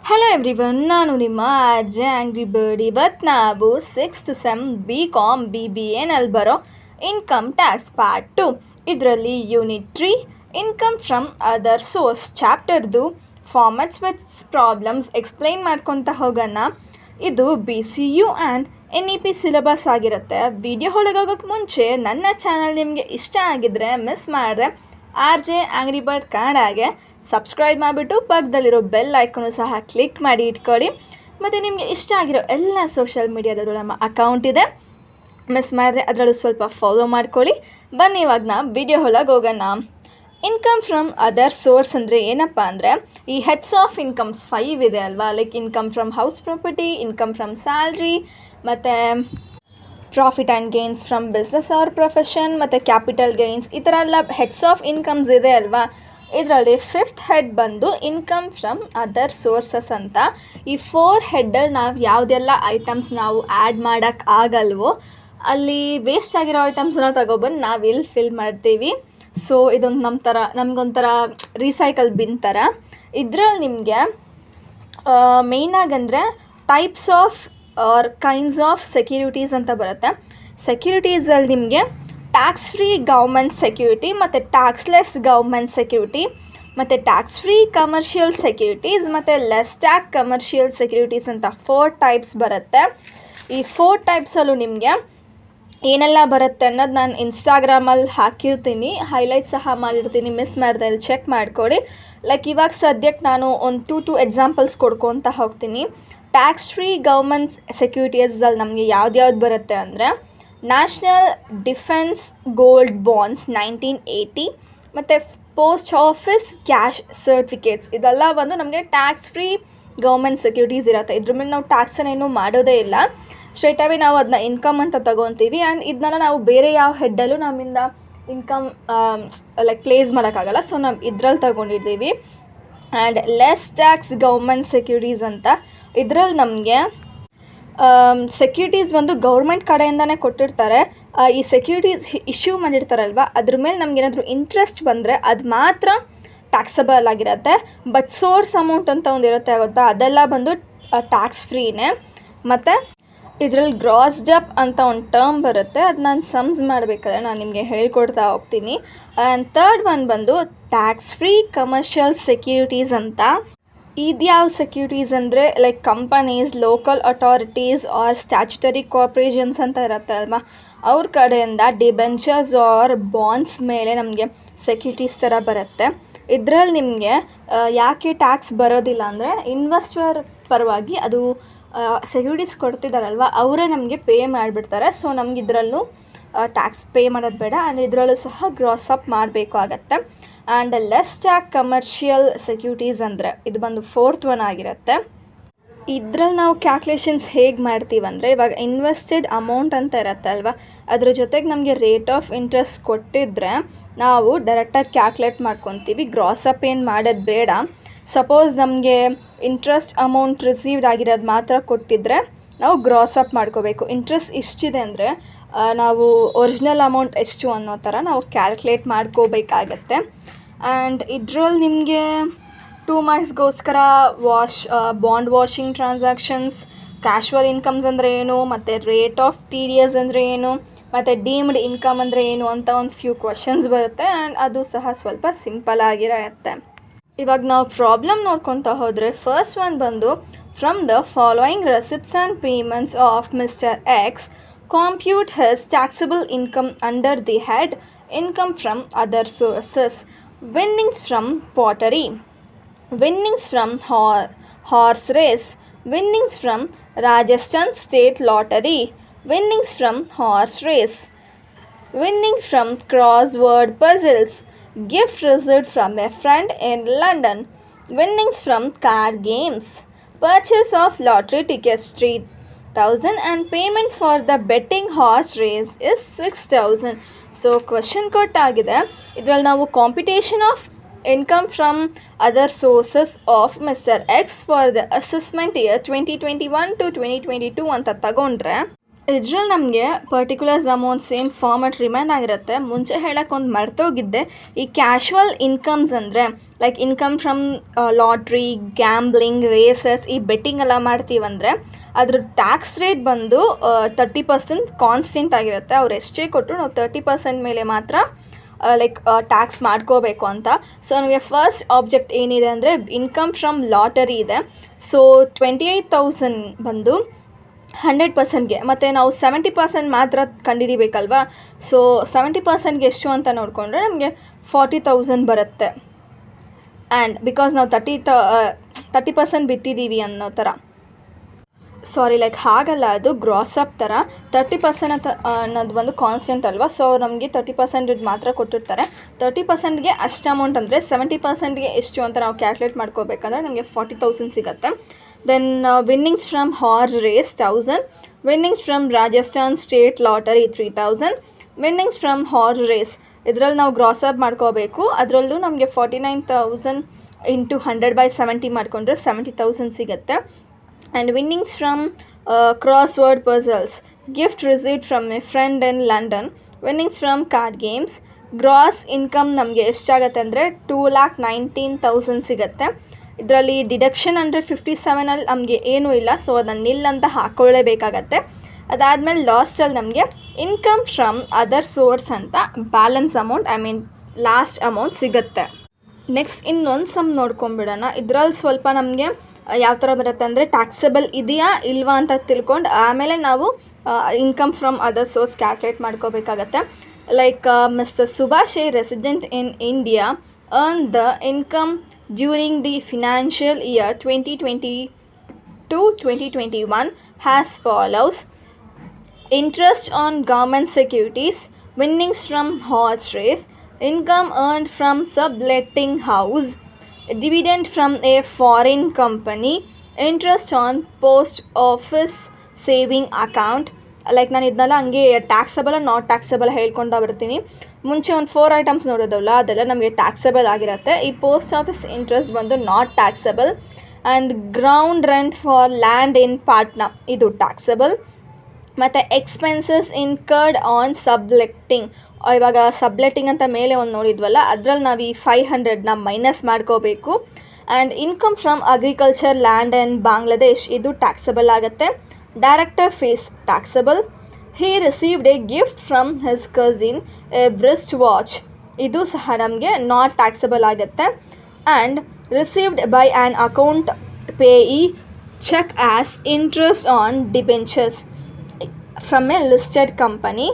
Hello everyone, ನಾನು ನಿಮ್ಮ Angrybird. ಇವತ್ತು ನಾವು 6th ಸೆಮ್ BCom BBA ನಲ್ಲಿ ಬರೋ ಇನ್ಕಮ್ ಟ್ಯಾಕ್ಸ್ ಪಾರ್ಟ್ 2 ಇದರಲ್ಲಿ unit 3 income from other source ಚಾಪ್ಟರ್ದು ಫಾರ್ಮ್ಯಾಟ್ಸ್ ವಿತ್ ಪ್ರಾಬ್ಲಮ್ಸ್ ಎಕ್ಸ್ಪ್ಲೈನ್ ಮಾಡ್ಕೊತ ಹೋಗೋಣ. ಇದು BCU ಆ್ಯಂಡ್ NEP ಸಿಲೆಬಸ್ ಆಗಿರುತ್ತೆ. ವಿಡಿಯೋ ಒಳಗೆ ಹೋಗೋಕ್ಕೆ ಮುಂಚೆ ನನ್ನ ಚಾನಲ್ ನಿಮಗೆ ಇಷ್ಟ ಆಗಿದ್ದರೆ ಮಿಸ್ ಮಾಡಿದ್ರೆ Angrybird ಕನ್ನಡಗೆ ಸಬ್ಸ್ಕ್ರೈಬ್ ಮಾಡಿಬಿಟ್ಟು ಪಕ್ಕದಲ್ಲಿರೋ ಬೆಲ್ ಐಕನ್ನು ಸಹ ಕ್ಲಿಕ್ ಮಾಡಿ ಇಟ್ಕೊಳ್ಳಿ. ಮತ್ತು ನಿಮಗೆ ಇಷ್ಟ ಆಗಿರೋ ಎಲ್ಲ ಸೋಷಿಯಲ್ ಮೀಡಿಯಾದಲ್ಲೂ ನಮ್ಮ ಅಕೌಂಟ್ ಇದೆ, ಮಿಸ್ ಮಾಡಿದ್ರೆ ಅದರಲ್ಲೂ ಸ್ವಲ್ಪ ಫಾಲೋ ಮಾಡ್ಕೊಳ್ಳಿ. ಬನ್ನಿ ಇವಾಗ ನಾವು ವಿಡಿಯೋ ಒಳಗೆ ಹೋಗೋಣ. ಇನ್ಕಮ್ ಫ್ರಮ್ ಅದರ್ ಸೋರ್ಸ್ ಅಂದರೆ ಏನಪ್ಪ ಅಂದರೆ ಈ ಹೆಡ್ಸ್ ಆಫ್ ಇನ್ಕಮ್ಸ್ 5 ಇದೆ ಅಲ್ವಾ. Like income from house property, income from salary, ಮತ್ತು profit and gains from business or profession, ಮತ್ತು ಕ್ಯಾಪಿಟಲ್ ಗೇನ್ಸ್, ಈ ಥರ ಎಲ್ಲ ಹೆಡ್ಸ್ ಆಫ್ ಇನ್ಕಮ್ಸ್ ಇದೆ ಅಲ್ವಾ. ಇದರಲ್ಲಿ 5th ಹೆಡ್ ಬಂದು ಇನ್ಕಮ್ ಫ್ರಮ್ ಅದರ್ ಸೋರ್ಸಸ್ ಅಂತ. ಈ 4 ಹೆಡ್ಡಲ್ಲಿ ನಾವು ಯಾವುದೆಲ್ಲ ಐಟಮ್ಸ್ ನಾವು ಆ್ಯಡ್ ಮಾಡೋಕ್ಕೆ ಆಗಲ್ವೋ ಅಲ್ಲಿ ವೇಸ್ಟ್ ಆಗಿರೋ ಐಟಮ್ಸನ್ನ ತಗೊಬಂದು ನಾವು ಇಲ್ಲಿ ಫಿಲ್ ಮಾಡ್ತೀವಿ. ಸೊ ಇದೊಂದು ನಮಗೊಂಥರ ರೀಸೈಕಲ್ ಬಿನ್ ಥರ. ಇದರಲ್ಲಿ ನಿಮಗೆ ಮೇಯ್ನಾಗಂದರೆ types of or kinds of securities ಅಂತ ಬರುತ್ತೆ. ಸೆಕ್ಯೂರಿಟೀಸಲ್ಲಿ ನಿಮಗೆ ಟ್ಯಾಕ್ಸ್ ಫ್ರೀ ಗೌರ್ಮೆಂಟ್ ಸೆಕ್ಯೂರಿಟಿ, ಮತ್ತು ಟ್ಯಾಕ್ಸ್ಲೆಸ್ ಗೌರ್ಮೆಂಟ್ ಸೆಕ್ಯೂರಿಟಿ, ಮತ್ತು ಟ್ಯಾಕ್ಸ್ ಫ್ರೀ ಕಮರ್ಷಿಯಲ್ ಸೆಕ್ಯೂರಿಟೀಸ್, ಮತ್ತು ಲೆಸ್ ಟ್ಯಾಕ್ಸ್ ಕಮರ್ಷಿಯಲ್ ಸೆಕ್ಯೂರಿಟೀಸ್ ಅಂತ 4 ಟೈಪ್ಸ್ ಬರುತ್ತೆ. ಈ 4 ಟೈಪ್ಸಲ್ಲೂ ನಿಮಗೆ ಏನೆಲ್ಲ ಬರುತ್ತೆ ಅನ್ನೋದು ನಾನು ಇನ್ಸ್ಟಾಗ್ರಾಮಲ್ಲಿ ಹಾಕಿರ್ತೀನಿ, ಹೈಲೈಟ್ ಸಹ ಮಾಡಿರ್ತೀನಿ, ಮಿಸ್ ಮಾಡಿದೆ ಇಲ್ಲಿ ಚೆಕ್ ಮಾಡ್ಕೊಳ್ಳಿ. ಲೈಕ್ ಇವಾಗ ಸದ್ಯಕ್ಕೆ ನಾನು ಒಂದು 2 ಎಕ್ಸಾಂಪಲ್ಸ್ ಕೊಡ್ಕೊತ ಹೋಗ್ತೀನಿ. ಟ್ಯಾಕ್ಸ್ ಫ್ರೀ ಗೌರ್ಮೆಂಟ್ ಸೆಕ್ಯೂರಿಟೀಸಲ್ಲಿ ನಮಗೆ ಯಾವ್ದು ಬರುತ್ತೆ ಅಂದರೆ ನ್ಯಾಷನಲ್ ಡಿಫೆನ್ಸ್ ಗೋಲ್ಡ್ ಬಾಂಡ್ಸ್ 1980, ಮತ್ತು ಪೋಸ್ಟ್ ಆಫೀಸ್ ಕ್ಯಾಶ್ ಸರ್ಟಿಫಿಕೇಟ್ಸ್, ಇದೆಲ್ಲ ಬಂದು ನಮಗೆ ಟ್ಯಾಕ್ಸ್ ಫ್ರೀ ಗೌರ್ಮೆಂಟ್ ಸೆಕ್ಯೂರಿಟೀಸ್ ಇರುತ್ತೆ. ಇದ್ರ ಮೇಲೆ ನಾವು ಟ್ಯಾಕ್ಸನ್ನೇನು ಮಾಡೋದೇ ಇಲ್ಲ, ಸ್ಟ್ರೈಟಾಗಿ ನಾವು ಅದನ್ನ ಇನ್ಕಮ್ ಅಂತ ತೊಗೊತೀವಿ. ಆ್ಯಂಡ್ ಇದನ್ನೆಲ್ಲ ನಾವು ಬೇರೆ ಯಾವ ಹೆಡ್ಡಲ್ಲೂ ನಮ್ಮಿಂದ ಇನ್ಕಮ್ ಲೈಕ್ ಪ್ಲೇಸ್ ಮಾಡೋಕ್ಕಾಗಲ್ಲ. ಸೊ ನಾವು ಇದ್ರಲ್ಲಿ ತೊಗೊಂಡಿದ್ದೀವಿ. And less tax government securities ಅಂತ, ಇದರಲ್ಲಿ ನಮಗೆ ಸೆಕ್ಯೂರಿಟೀಸ್ ಬಂದು ಗೌರ್ಮೆಂಟ್ ಕಡೆಯಿಂದನೇ ಕೊಟ್ಟಿರ್ತಾರೆ. ಈ ಸೆಕ್ಯೂರಿಟೀಸ್ ಇಶ್ಯೂ ಮಾಡಿರ್ತಾರಲ್ವ, ಅದ್ರ ಮೇಲೆ ನಮಗೇನಾದರೂ ಇಂಟ್ರೆಸ್ಟ್ ಬಂದರೆ ಅದು ಮಾತ್ರ ಟ್ಯಾಕ್ಸಬಲ್ ಆಗಿರುತ್ತೆ. ಬಟ್ ಸೋರ್ಸ್ ಅಮೌಂಟ್ ಅಂತ ಒಂದು ಇರುತ್ತೆ ಗೊತ್ತಾ, ಅದೆಲ್ಲ ಬಂದು ಟ್ಯಾಕ್ಸ್ ಫ್ರೀನೇ. ಮತ್ತು ಇದರಲ್ಲಿ ಗ್ರಾಸ್ ಡಪ್ ಅಂತ ಒಂದು ಟರ್ಮ್ ಬರುತ್ತೆ, ಅದು ನಾನು ಸಮ್ಸ್ ಮಾಡಬೇಕಾದ್ರೆ ನಾನು ನಿಮಗೆ ಹೇಳ್ಕೊಡ್ತಾ ಹೋಗ್ತೀನಿ. ಆ್ಯಂಡ್ ಥರ್ಡ್ ಒನ್ ಬಂದು ಟ್ಯಾಕ್ಸ್ ಫ್ರೀ ಕಮರ್ಷಿಯಲ್ ಸೆಕ್ಯೂರಿಟೀಸ್ ಅಂತ. ಇದ್ಯಾವ ಸೆಕ್ಯೂರಿಟೀಸ್ ಅಂದರೆ like companies, local authorities or statutory corporations ಅಂತ ಇರುತ್ತೆ ಅಲ್ವಾ, ಅವ್ರ ಕಡೆಯಿಂದ ಡಿಬೆಂಚರ್ಸ್ ಆರ್ ಬಾಂಡ್ಸ್ ಮೇಲೆ ನಮಗೆ ಸೆಕ್ಯೂರಿಟೀಸ್ ಥರ ಬರುತ್ತೆ. ಇದರಲ್ಲಿ ನಿಮಗೆ ಯಾಕೆ ಟ್ಯಾಕ್ಸ್ ಬರೋದಿಲ್ಲ ಅಂದರೆ ಇನ್ವೆಸ್ಟರ್ ಪರವಾಗಿ ಅದು ಸೆಕ್ಯೂರಿಟೀಸ್ ಕೊಡ್ತಿದ್ದಾರಲ್ವ, ಅವರೇ ನಮಗೆ ಪೇ ಮಾಡಿಬಿಡ್ತಾರೆ. ಸೊ ನಮ್ಗೆ ಇದರಲ್ಲೂ ಟ್ಯಾಕ್ಸ್ ಪೇ ಮಾಡೋದು ಬೇಡ. ಆ್ಯಂಡ್ ಇದರಲ್ಲೂ ಸಹ ಗ್ರಾಸ್ ಅಪ್ ಮಾಡಬೇಕು ಆಗುತ್ತೆ. And less tax commercial securities ಅಂದರೆ ಇದು ಬಂದು 4th ಒನ್ ಆಗಿರುತ್ತೆ. ಇದರಲ್ಲಿ ನಾವು ಕ್ಯಾಲ್ಕುಲೇಷನ್ಸ್ ಹೇಗೆ ಮಾಡ್ತೀವಿ ಅಂದರೆ, ಇವಾಗ ಇನ್ವೆಸ್ಟೆಡ್ ಅಮೌಂಟ್ ಅಂತ ಇರುತ್ತೆ ಅಲ್ವಾ, ಅದ್ರ ಜೊತೆಗೆ ನಮಗೆ ರೇಟ್ ಆಫ್ ಇಂಟ್ರೆಸ್ಟ್ ಕೊಟ್ಟಿದ್ದರೆ ನಾವು ಡೈರೆಕ್ಟಾಗಿ ಕ್ಯಾಲ್ಕುಲೇಟ್ ಮಾಡ್ಕೊತೀವಿ, ಗ್ರಾಸ್ ಅಪ್ ಏನು ಮಾಡೋದು ಬೇಡ. ಸಪೋಸ್ ನಮಗೆ ಇಂಟ್ರೆಸ್ಟ್ ಅಮೌಂಟ್ ರಿಸೀವ್ಡ್ ಆಗಿರೋದು ಮಾತ್ರ ಕೊಟ್ಟಿದ್ದರೆ ನಾವು ಗ್ರಾಸ್ ಅಪ್ ಮಾಡ್ಕೋಬೇಕು. ಇಂಟ್ರೆಸ್ಟ್ ಇಷ್ಟಿದೆ ಅಂದರೆ ನಾವು ಒರಿಜಿನಲ್ ಅಮೌಂಟ್ ಎಷ್ಟು ಅನ್ನೋ ಥರ ನಾವು ಕ್ಯಾಲ್ಕುಲೇಟ್ ಮಾಡ್ಕೋಬೇಕಾಗತ್ತೆ. ಆ್ಯಂಡ್ ಇದರಲ್ಲಿ ನಿಮಗೆ 2 ಮಾರ್ಕ್ಸ್ಗೋಸ್ಕರ bond washing transactions, casual incomes ಅಂದರೆ ಏನು, ಮತ್ತು ರೇಟ್ ಆಫ್ TDS ಅಂದರೆ ಏನು, ಮತ್ತು ಡೀಮ್ಡ್ ಇನ್ಕಮ್ ಅಂದರೆ ಏನು ಅಂತ ಒಂದು ಫ್ಯೂ ಕ್ವಶನ್ಸ್ ಬರುತ್ತೆ. ಆ್ಯಂಡ್ ಅದು ಸಹ ಸ್ವಲ್ಪ ಸಿಂಪಲ್ ಆಗಿರುತ್ತೆ. ಇವಾಗ ನಾವು ಪ್ರಾಬ್ಲಮ್ ನೋಡ್ಕೊತಾ ಹೋದರೆ ಫಸ್ಟ್ ಒನ್ ಬಂದು from the following receipts and payments of mister X compute his taxable income under the head income from other sources. Winnings from pottery, winnings from horse race, winnings from Rajasthan state lottery, winnings from horse race, winning from crossword puzzles, gift received from a friend in London, winnings from card games, purchase of lottery tickets 3,000 and payment for the betting horse race is 6,000. So question ಕೊಟ್ಟಾಗಿದೆ. ಇದರಲ್ಲಿ ನಾವು computation of income from other sources of mister X for the assessment year 2021 to 2022 ಅಂತ ತಗೊಂಡ್ರೆ ಇದ್ರಲ್ಲಿ ನಮಗೆ particulars amount same format remain ಆಗಿರುತ್ತೆ. ಮುಂಚೆ ಹೇಳಕ್ಕೆ ಒಂದು ಮರ್ತೋಗಿದ್ದೆ, ಈ ಕ್ಯಾಶುವಲ್ ಇನ್ಕಮ್ಸ್ ಅಂದರೆ like income from lottery, gambling, races, ಈ ಬೆಟ್ಟಿಂಗ್ ಎಲ್ಲ ಮಾಡ್ತೀವಂದರೆ ಅದ್ರ ಟ್ಯಾಕ್ಸ್ ರೇಟ್ ಬಂದು 30% ಕಾನ್ಸ್ಟೆಂಟ್ ಆಗಿರುತ್ತೆ. ಅವ್ರು ಎಷ್ಟೇ ಕೊಟ್ಟರು ನಾವು 30% ಮೇಲೆ ಮಾತ್ರ ಲೈಕ್ ಟ್ಯಾಕ್ಸ್ ಮಾಡ್ಕೋಬೇಕು ಅಂತ. ಸೊ ನಮಗೆ ಫಸ್ಟ್ ಆಬ್ಜೆಕ್ಟ್ ಏನಿದೆ ಅಂದರೆ ಇನ್ಕಮ್ ಫ್ರಮ್ ಲಾಟರಿ ಇದೆ. ಸೊ 28,000 ಬಂದು 100%ಗೆ, ಮತ್ತು ನಾವು 70% ಮಾತ್ರ ಕಂಡುಹಿಡಿಬೇಕಲ್ವಾ. ಸೊ 70%ಗೆ ಎಷ್ಟು ಅಂತ ನೋಡಿಕೊಂಡ್ರೆ ನಮಗೆ 40,000 ಬರುತ್ತೆ. ಆ್ಯಂಡ್ ಬಿಕಾಸ್ ನಾವು 30% ಬಿಟ್ಟಿದ್ದೀವಿ ಅನ್ನೋ ಥರ, ಸಾರಿ ಲೈಕ್ ಹಾಗಲ್ಲ, ಅದು ಗ್ರಾಸ್ ಅಪ್ ಥರ 30% ಅಂತ ಅನ್ನೋದು ಬಂದು ಕಾನ್ಸ್ಟೆಂಟ್ ಅಲ್ವಾ. ಸೊ ನಮಗೆ 30% ಮಾತ್ರ ಕೊಟ್ಟಿರ್ತಾರೆ. 30%ಗೆ ಅಷ್ಟು ಅಮೌಂಟ್ ಅಂದರೆ 70%ಗೆ ಎಷ್ಟು ಅಂತ ನಾವು ಕ್ಯಾಲ್ಕುಲೇಟ್ ಮಾಡ್ಕೋಬೇಕಂದ್ರೆ ನಮಗೆ 40,000 ಸಿಗುತ್ತೆ. Then winnings from horse race 1,000, winnings from Rajasthan state lottery 3,000, winnings from horse race ಇದರಲ್ಲಿ ನಾವು ಗ್ರಾಸ್ ಅಪ್ ಮಾಡ್ಕೋಬೇಕು. ಅದರಲ್ಲೂ ನಮಗೆ 49,000 ಇಂಟು 100/70 ಮಾಡಿಕೊಂಡ್ರೆ 70,000 ಸಿಗುತ್ತೆ. And winnings from crossword puzzles, gift received from a friend in London, winnings from card games. Gross income ನಮಗೆ ಎಷ್ಟಾಗುತ್ತೆ ಅಂದರೆ 2,19,000 ಸಿಗುತ್ತೆ. ಇದರಲ್ಲಿ ಡಿಡಕ್ಷನ್ ಅಂಡರ್ 57 ನಮಗೆ ಏನೂ ಇಲ್ಲ, ಸೊ ಅದನ್ನು ನಿಲ್ ಅಂತ ಹಾಕ್ಕೊಳ್ಳೇಬೇಕಾಗತ್ತೆ. ಅದಾದಮೇಲೆ ಲಾಸ್ಟಲ್ಲಿ ನಮಗೆ ಇನ್ಕಮ್ ಫ್ರಮ್ ಅದರ್ ಸೋರ್ಸ್ ಅಂತ ಬ್ಯಾಲೆನ್ಸ್ ಅಮೌಂಟ್, ಲಾಸ್ಟ್ ಅಮೌಂಟ್ ಸಿಗುತ್ತೆ. ನೆಕ್ಸ್ಟ್ ಇನ್ನೊಂದು ಸಮ್ ನೋಡ್ಕೊಂಬಿಡೋಣ. ಇದರಲ್ಲಿ ಸ್ವಲ್ಪ ನಮಗೆ ಯಾವ ಥರ ಬರುತ್ತೆ ಅಂದರೆ ಟ್ಯಾಕ್ಸಬಲ್ ಇದೆಯಾ ಇಲ್ವಾ ಅಂತ ತಿಳ್ಕೊಂಡು ಆಮೇಲೆ ನಾವು income from other source calculate ಮಾಡ್ಕೋಬೇಕಾಗತ್ತೆ. Like mister Subhash, a resident in India, earned the income during the financial year 2020-2021 as follows: interest on government securities, winnings from horse race, income earned from subletting house, dividend from a foreign company, interest on post office saving account. Like ನಾನು ಇದನ್ನೆಲ್ಲ ಹಂಗೆ taxable not taxable ಹೇಳ್ಕೊಂಡು ಬರ್ತೀನಿ. ಮುಂಚೆ ಒಂದು 4 items ನೋಡೋದಲ್ಲ, ಅದೆಲ್ಲ ನಮಗೆ taxable ಆಗಿರುತ್ತೆ. ಈ ಪೋಸ್ಟ್ ಆಫೀಸ್ ಇಂಟ್ರೆಸ್ಟ್ ಬಂದು not taxable. And ground rent for land in Patna ಇದು ಟ್ಯಾಕ್ಸಬಲ್. ಮತ್ತು ಎಕ್ಸ್ಪೆನ್ಸಸ್ ಇನ್ಕರ್ಡ್ ಆನ್ ಸಬ್ಲೆಕ್ಟಿಂಗ್, ಇವಾಗ ಸಬ್ಲೆಟ್ಟಿಂಗ್ ಅಂತ ಮೇಲೆ ಒಂದು ನೋಡಿದ್ವಲ್ಲ, ಅದರಲ್ಲಿ ನಾವು ಈ 500ನ ಮೈನಸ್ ಮಾಡ್ಕೋಬೇಕು. And income from agriculture land in Bangladesh ಇದು ಟ್ಯಾಕ್ಸಬಲ್ ಆಗುತ್ತೆ. Director fees taxable. He received a gift from his cousin a wrist watch ಇದು ಸಹ ನಮಗೆ ನಾಟ್ ಟ್ಯಾಕ್ಸಬಲ್ ಆಗುತ್ತೆ. And received by an account payee cheque as interest on debentures from a listed company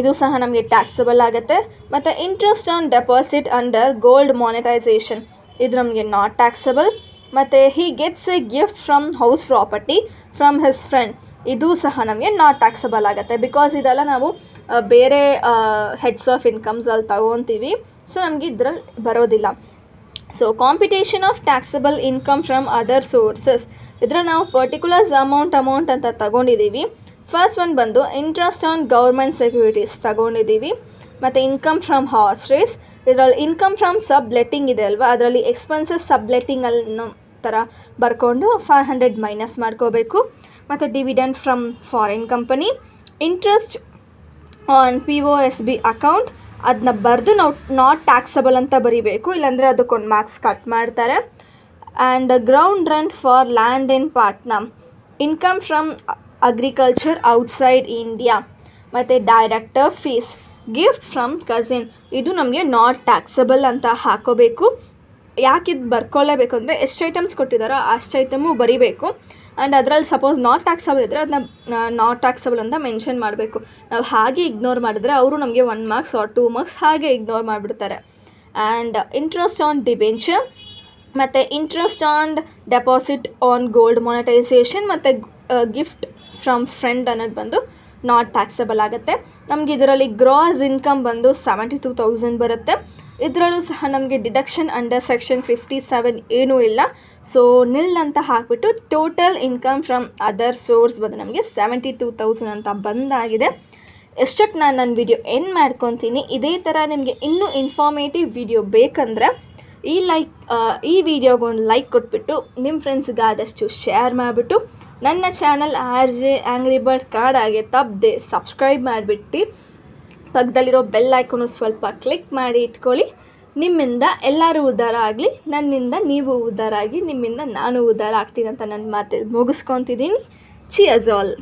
ಇದು ಸಹ ನಮಗೆ taxable ಆಗುತ್ತೆ. ಮತ್ತು interest on deposit under gold monetisation ಇದು ನಮಗೆ ನಾಟ್ ಟ್ಯಾಕ್ಸಬಲ್. ಮತ್ತು he gets A gift from house property from his friend ಇದು ಸಹ ನಮಗೆ ನಾಟ್ ಟ್ಯಾಕ್ಸಬಲ್ ಆಗುತ್ತೆ. ಬಿಕಾಸ್ ಇದೆಲ್ಲ ನಾವು ಬೇರೆ ಹೆಡ್ಸ್ ಆಫ್ ಇನ್ಕಮ್ಸ್ ಅಲ್ಲಿ ತಗೊತೀವಿ, ಸೊ ನಮಗೆ ಇದರಲ್ಲಿ ಬರೋದಿಲ್ಲ. So computation of taxable income from other sources ಇದರಲ್ಲಿ ನಾವು ಪರ್ಟಿಕ್ಯುಲರ್ಸ್ ಅಮೌಂಟ್ ಅಂತ ತಗೊಂಡಿದ್ದೀವಿ. ಫಸ್ಟ್ ಒನ್ ಬಂದು ಇಂಟ್ರೆಸ್ಟ್ ಆನ್ ಗೌರ್ಮೆಂಟ್ ಸೆಕ್ಯೂರಿಟೀಸ್ ತಗೊಂಡಿದ್ದೀವಿ. ಮತ್ತು ಇನ್ಕಮ್ ಫ್ರಮ್ ಹಾರ್ಸ್ ರೇಸ್ ಇದರಲ್ಲಿ ಇನ್ಕಮ್ ಫ್ರಮ್ ಸಬ್ ಲೆಟ್ಟಿಂಗ್ ಇದೆ ಅಲ್ವಾ, ಅದರಲ್ಲಿ ಎಕ್ಸ್ಪೆನ್ಸಸ್ ಸಬ್ ಲೆಟ್ಟಿಂಗ್ ಅನ್ನೋ ಥರ ಬರ್ಕೊಂಡು 500 ಮೈನಸ್ ಮಾಡ್ಕೋಬೇಕು. ಮತ್ತು dividend from foreign company, interest on POSB account ಅದನ್ನ ಬರೆದು ನಾವು ನಾಟ್ ಟ್ಯಾಕ್ಸಬಲ್ ಅಂತ ಬರೀಬೇಕು, ಇಲ್ಲಾಂದರೆ ಅದಕ್ಕೊಂದು ಮಾರ್ಕ್ಸ್ ಕಟ್ ಮಾಡ್ತಾರೆ. And ground rent for land in Patna, income from agriculture outside India. ಮತ್ತು director fees, gift from cousin ಇದು ನಮಗೆ ನಾಟ್ ಟ್ಯಾಕ್ಸಬಲ್ ಅಂತ ಹಾಕೋಬೇಕು. ಯಾಕಿದು ಬರ್ಕೊಳ್ಳೇಬೇಕು ಅಂದರೆ ಎಷ್ಟು ಐಟಮ್ಸ್ ಕೊಟ್ಟಿದ್ದಾರೋ ಅಷ್ಟು ಐಟಮು ಬರೀಬೇಕು. ಆ್ಯಂಡ್ ಅದರಲ್ಲಿ ಸಪೋಸ್ ನಾಟ್ ಟ್ಯಾಕ್ಸಬಲ್ ಇದ್ದರೆ ಅದನ್ನ ನಾಟ್ ಟ್ಯಾಕ್ಸಬಲ್ ಅಂತ ಮೆನ್ಷನ್ ಮಾಡಬೇಕು. ನಾವು ಹಾಗೆ ಇಗ್ನೋರ್ ಮಾಡಿದ್ರೆ ಅವರು ನಮಗೆ 1 ಮಾರ್ಕ್ಸ್ ಆರ್ 2 ಮಾರ್ಕ್ಸ್ ಹಾಗೆ ಇಗ್ನೋರ್ ಮಾಡಿಬಿಡ್ತಾರೆ. ಆ್ಯಂಡ್ ಇಂಟ್ರೆಸ್ಟ್ ಆನ್ ಡಿಬೆಂಚರ್ ಮತ್ತು interest on deposit on gold monetisation ಮತ್ತು ಗಿಫ್ಟ್ ಫ್ರಮ್ ಫ್ರೆಂಡ್ ಅನ್ನೋದು ಬಂದು ನಾಟ್ ಟ್ಯಾಕ್ಸಬಲ್ ಆಗುತ್ತೆ. ನಮಗೆ ಇದರಲ್ಲಿ ಗ್ರಾಸ್ ಇನ್ಕಮ್ ಬಂದು 72,000 ಬರುತ್ತೆ. ಇದರಲ್ಲೂ ಸಹ ನಮಗೆ ಡಿಡಕ್ಷನ್ ಅಂಡರ್ ಸೆಕ್ಷನ್ 57 ಏನೂ ಇಲ್ಲ, ಸೊ ನಿಲ್ ಅಂತ ಹಾಕಿಬಿಟ್ಟು total income from other source ಬಂದು ನಮಗೆ 72,000 ಅಂತ ಬಂದಾಗಿದೆ. ಎಷ್ಟಕ್ಕೆ ನಾನು ನನ್ನ ವಿಡಿಯೋ ಎಂಡ್ ಮಾಡ್ಕೊತೀನಿ. ಇದೇ ಥರ ನಿಮಗೆ ಇನ್ನೂ ಇನ್ಫಾರ್ಮೇಟಿವ್ ವಿಡಿಯೋ ಬೇಕಂದರೆ ಈ ವಿಡಿಯೋಗೊಂದು ಲೈಕ್ ಕೊಟ್ಬಿಟ್ಟು ನಿಮ್ಮ ಫ್ರೆಂಡ್ಸ್ಗೆ ಆದಷ್ಟು ಶೇರ್ ಮಾಡಿಬಿಟ್ಟು ನನ್ನ ಚಾನಲ್ ಆಂಗ್ರಿಬರ್ಡ್ ಕನ್ನಡಗೆ ತಪ್ಪದೆ ಸಬ್ಸ್ಕ್ರೈಬ್ ಮಾಡಿಬಿಟ್ಟು ಪಕ್ಕದಲ್ಲಿರೋ ಬೆಲ್ ಐಕಾನು ಸ್ವಲ್ಪ ಕ್ಲಿಕ್ ಮಾಡಿ ಇಟ್ಕೊಳ್ಳಿ. ನಿಮ್ಮಿಂದ ಎಲ್ಲರೂ ಉದ್ಧಾರ ಆಗಲಿ, ನನ್ನಿಂದ ನೀವು ಉದ್ಧಾರ ಆಗಿ, ನಿಮ್ಮಿಂದ ನಾನು ಉದ್ಧಾರ ಆಗ್ತೀನಿ ಅಂತ ನನ್ನ ಮಾತು ಮುಗಿಸ್ಕೊತಿದ್ದೀನಿ. Cheers all.